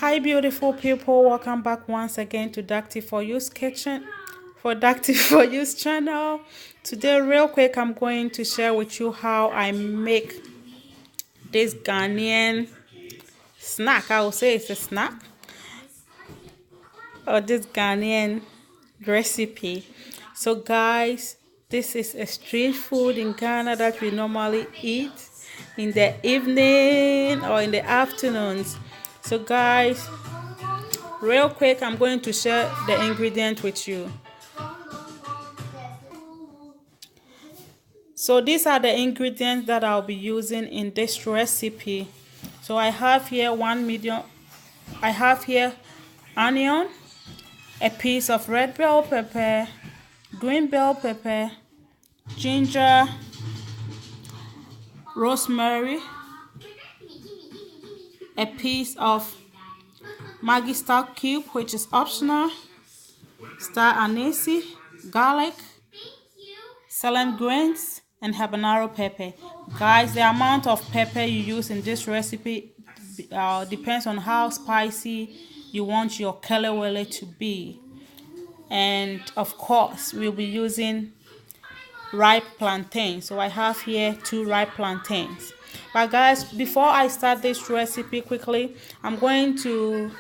Hi beautiful people, welcome back once again to Dacty for Use Kitchen for Dacty for Use channel. Today real quick I'm going to share with you how I make this Ghanaian snack. I will say it's a snack, or this Ghanaian recipe. So guys, this is a street food in Ghana that we normally eat in the evening or in the afternoons. So guys, real quick I'm going to share the ingredient with you. So these are the ingredients that I'll be using in this recipe. So I have here onion, a piece of red bell pepper, green bell pepper, ginger, rosemary, a piece of Maggi stock cube, which is optional, star anise, garlic, celery grains, and habanero pepper. Guys, the amount of pepper you use in this recipe depends on how spicy you want your kelewele to be. And of course, we'll be using ripe plantains. So I have here 2 ripe plantains. But guys, before I start this recipe quickly, I'm going to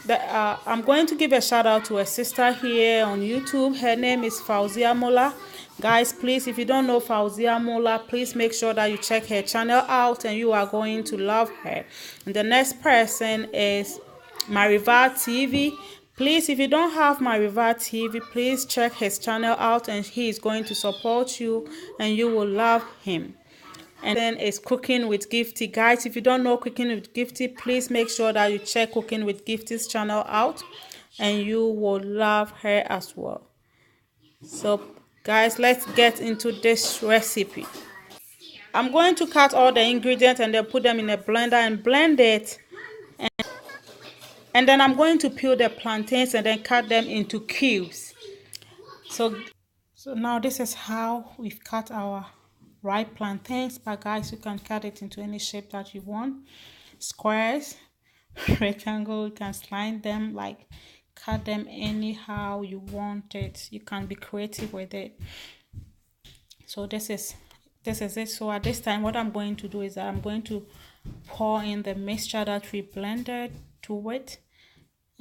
give a shout out to a sister here on YouTube. Her name is Fauzia Mola. Guys, please, if you don't know Fauzia Mola, please make sure that you check her channel out and you are going to love her. And the next person is Mariva TV. Please, if you don't have Mariva TV, please check his channel out and he is going to support you and you will love him. And then it's Cooking with Gifty. Guys, if you don't know Cooking with Gifty, please make sure that you check Cooking with Gifty's channel out and you will love her as well. So guys, let's get into this recipe. I'm going to cut all the ingredients and then put them in a blender and blend it. And then I'm going to peel the plantains and then cut them into cubes. So now this is how we've cut our ripe plantains, but guys, you can cut it into any shape that you want. Squares, rectangle, you can slide them, like cut them anyhow you want it. You can be creative with it. So this is it. So at this time what I'm going to do is that I'm going to pour in the mixture that we blended to it,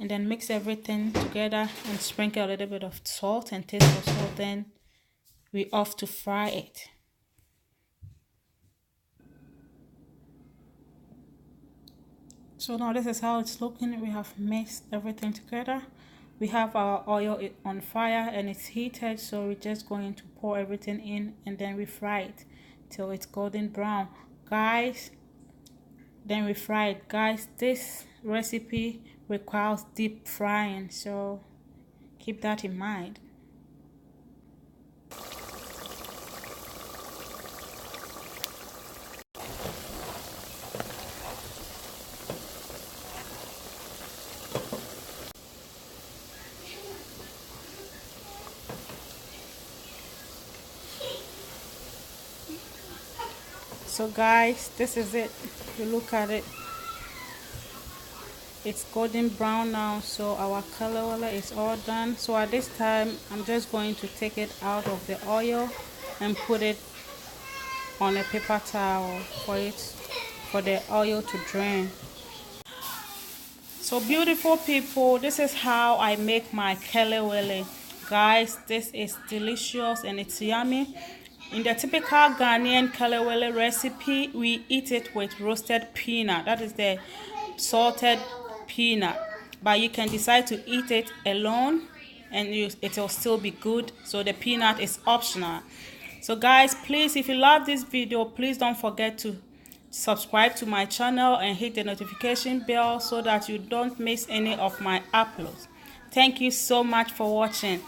and then mix everything together and sprinkle a little bit of salt and taste of salt. Then we off to fry it. So now this is how it's looking. We have mixed everything together. We have our oil on fire and it's heated, so we're just going to pour everything in and then we fry it till it's golden brown, guys. Then we fry it, guys. This recipe requires deep frying, so keep that in mind. So guys, this is it. If you look at it, it's golden brown now, so our kelewele is all done. So at this time I'm just going to take it out of the oil and put it on a paper towel for the oil to drain. So beautiful people, this is how I make my kelewele. Guys, this is delicious and it's yummy. In the typical Ghanaian kelewele recipe, we eat it with roasted peanut. That is the salted peanut. But you can decide to eat it alone and it will still be good. So the peanut is optional. So guys, please, if you love this video, please don't forget to subscribe to my channel and hit the notification bell so that you don't miss any of my uploads. Thank you so much for watching.